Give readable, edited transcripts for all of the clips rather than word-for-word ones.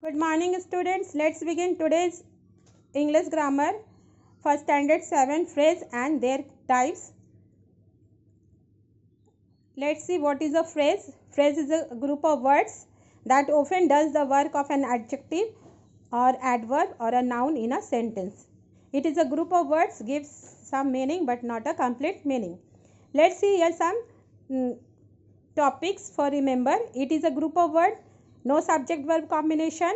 Good morning, students. Let's begin today's English grammar for standard 7 phrase and their types. Let's see what is a phrase. Phrase is a group of words that often does the work of an adjective or adverb or a noun in a sentence. It is a group of words, gives some meaning but not a complete meaning. Let's see here some topics for remember. It is a group of words, no subject verb combination.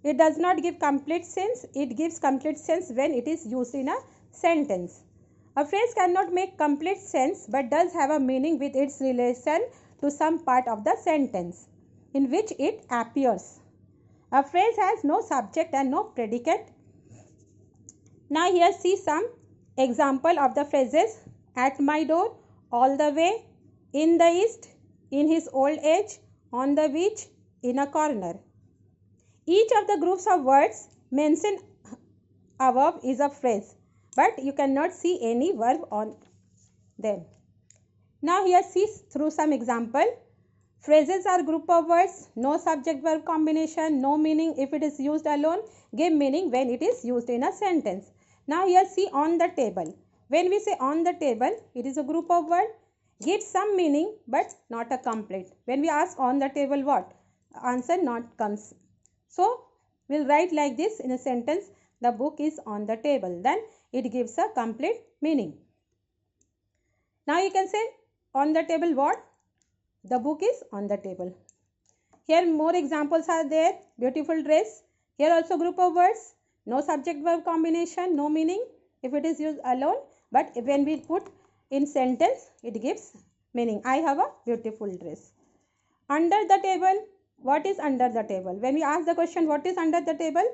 It does not give complete sense. It gives complete sense when it is used in a sentence. A phrase cannot make complete sense but does have a meaning with its relation to some part of the sentence in which it appears. A phrase has no subject and no predicate. Now here see some example of the phrases: at my door, all the way, in the east, in his old age, on the beach, in a corner. Each of the groups of words mentioned above is a phrase, but you cannot see any verb on them. Now here see through some example. Phrases are group of words, no subject verb combination, no meaning if it is used alone, give meaning when it is used in a sentence. Now here see on the table. When we say on the table, it is a group of words, gives some meaning but not a complete. When we ask on the table what? Answer not comes. So we'll write like this in a sentence: the book is on the table. Then it gives a complete meaning. Now you can say on the table what? The book is on the table. Here more examples are there. Beautiful dress. Here also group of words. No subject verb combination, no meaning if it is used alone. But when we put in sentence, it gives meaning. I have a beautiful dress. Under the table. What is under the table? When we ask the question what is under the table,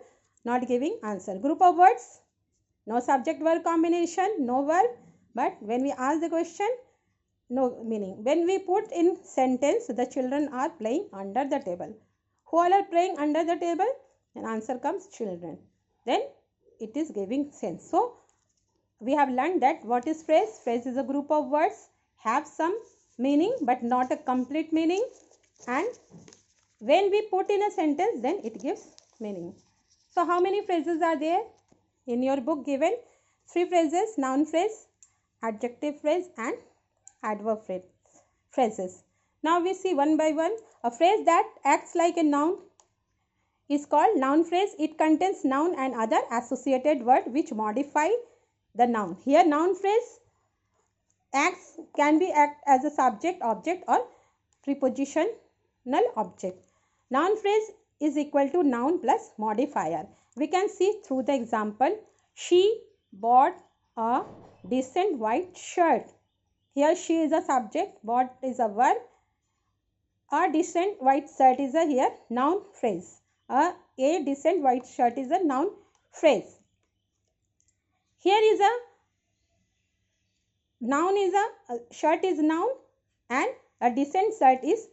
not giving answer. Group of words, no subject verb combination, no verb. But when we ask the question, no meaning. When we put in sentence, the children are playing under the table. Who all are playing under the table? And answer comes children. Then it is giving sense. So we have learned that what is phrase? Phrase is a group of words, have some meaning but not a complete meaning, and when we put in a sentence, then it gives meaning. So how many phrases are there in your book given? 3 phrases: noun phrase, adjective phrase and adverb phrases. Now we see one by one. A phrase that acts like a noun is called noun phrase. It contains noun and other associated word which modify the noun. Here noun phrase can be act as a subject, object or prepositional object. Noun phrase is equal to noun plus modifier. We can see through the example. She bought a decent white shirt. Here she is a subject, bought is a verb. A decent white shirt is a here noun phrase. A decent white shirt is a noun phrase. Here is a noun is a shirt is noun and a decent shirt is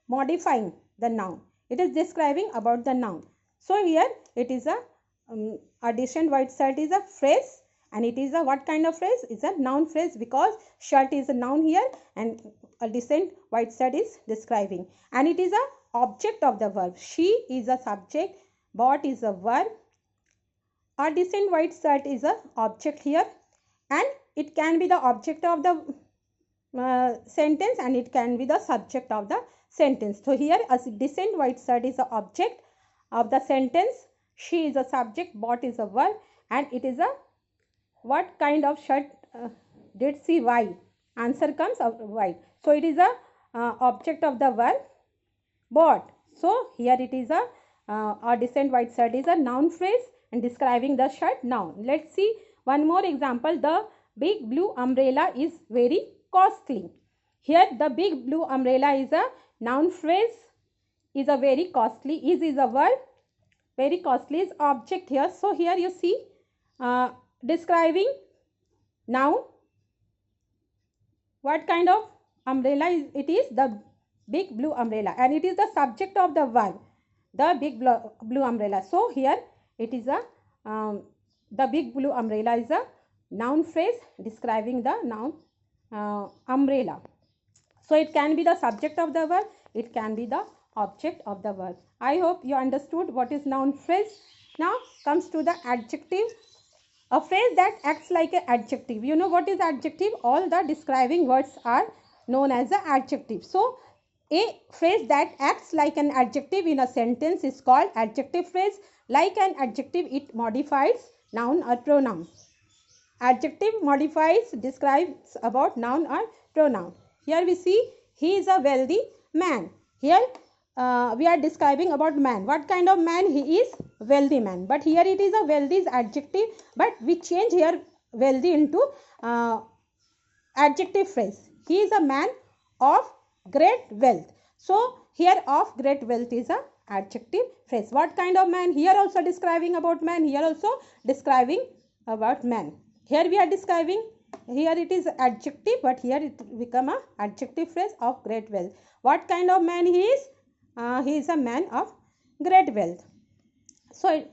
modifying the noun. It is describing about the noun. So here it is a decent white shirt is a phrase, and it is a what kind of phrase? It's a noun phrase because shirt is a noun here and a decent white shirt is describing. And it is a object of the verb. She is a subject, bought is a verb. A decent white shirt is a object here, and it can be the object of the sentence and it can be the subject of the sentence. So here a decent white shirt is the object of the sentence. She is a subject, bought is a verb, and it is a what kind of shirt did she buy? Answer comes of white. So it is a object of the verb bought. So here it is a decent white shirt is a noun phrase and describing the shirt noun. Let's see one more example. The big blue umbrella is very costly. Here the big blue umbrella is a noun phrase, is a very costly, is a verb, very costly is object here. So here you see describing noun. What kind of umbrella is it? Is the big blue umbrella, and it is the subject of the verb, the big blue umbrella. So here it is a the big blue umbrella is a noun phrase describing the noun umbrella. So it can be the subject of the verb, it can be the object of the verb. I hope you understood what is noun phrase. Now comes to the adjective. A phrase that acts like an adjective. You know what is adjective? All the describing words are known as the adjective. So a phrase that acts like an adjective in a sentence is called adjective phrase. Like an adjective, it modifies noun or pronoun. Adjective modifies, describes about noun or pronoun. Here we see he is a wealthy man. Here we are describing about man. What kind of man? He is wealthy man. But here it is a wealthy is adjective, but we change here wealthy into adjective phrase. He is a man of great wealth. So here of great wealth is a adjective phrase. What kind of man? Here also describing about man. Here also describing about man. Here we are describing, here it is adjective, but here it become a adjective phrase of great wealth. What kind of man he is? He is a man of great wealth. So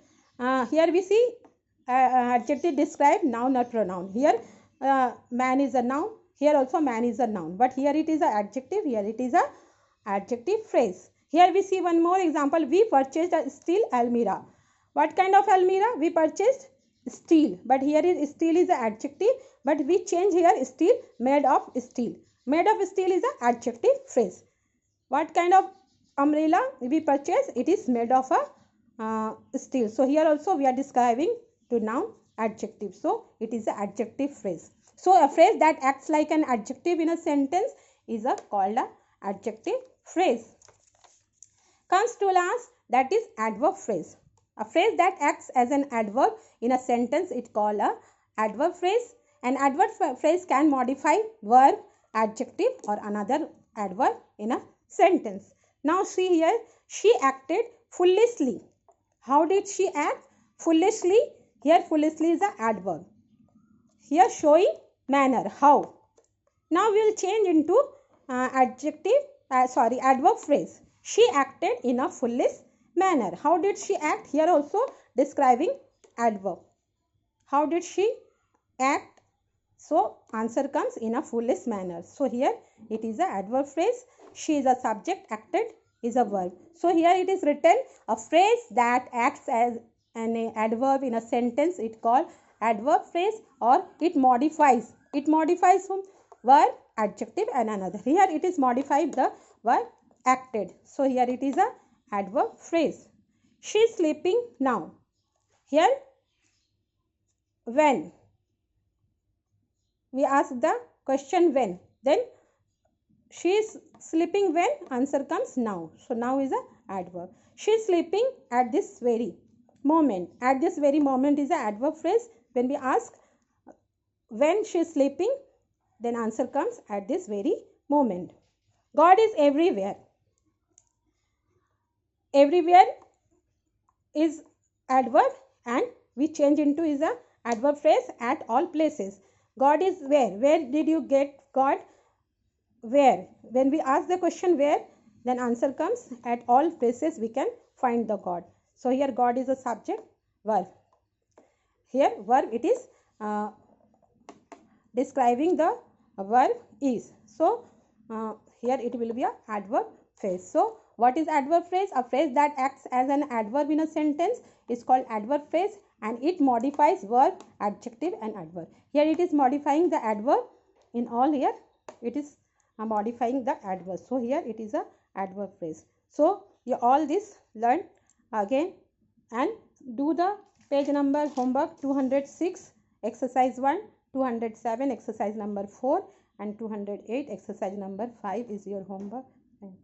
here we see adjective describe noun or pronoun. Here man is a noun. Here also man is a noun. But here it is a adjective. Here it is a adjective phrase. Here we see one more example. We purchased a steel almirah. What kind of almirah? We purchased steel. But here is steel is an adjective. But we change here steel, made of steel. Made of steel is an adjective phrase. What kind of umbrella we purchase? It is made of a steel. So here also we are describing to noun adjective. So it is an adjective phrase. So a phrase that acts like an adjective in a sentence is called a adjective phrase. Comes to last, that is adverb phrase. A phrase that acts as an adverb in a sentence is called a adverb phrase. An adverb phrase can modify verb, adjective or another adverb in a sentence. Now see here, she acted foolishly. How did she act? Foolishly. Here foolishly is an adverb. Here showing manner. How? Now we will change into adverb phrase. She acted in a foolish manner. How did she act? Here also describing adverb. How did she act? So answer comes in a foolish manner. So here it is an adverb phrase. She is a subject, acted is a verb. So here it is written a phrase that acts as an adverb in a sentence. It called adverb phrase, or it modifies. It modifies whom? Verb, adjective and another. Here it is modified the verb acted. So here it is a adverb phrase. She is sleeping now. Here when? We ask the question when. Then she is sleeping when? Answer comes now. So now is a adverb. She is sleeping at this very moment. At this very moment is a adverb phrase. When we ask when she is sleeping, then answer comes at this very moment. God is everywhere. Everywhere is adverb and we change into is a adverb phrase at all places. God is where? Where did you get God? Where? When we ask the question where, then answer comes at all places we can find the God. So here God is a subject, verb. Here verb it is describing the verb is. So here it will be a adverb phrase. So what is adverb phrase? A phrase that acts as an adverb in a sentence is called adverb phrase, and it modifies verb, adjective and adverb. Here it is modifying the adverb. In all here it is modifying the adverb. So here it is a adverb phrase. So you all this learn again and do the page number homework 206 exercise 1, 207 exercise number 4 and 208 exercise number 5 is your homework. Thank you.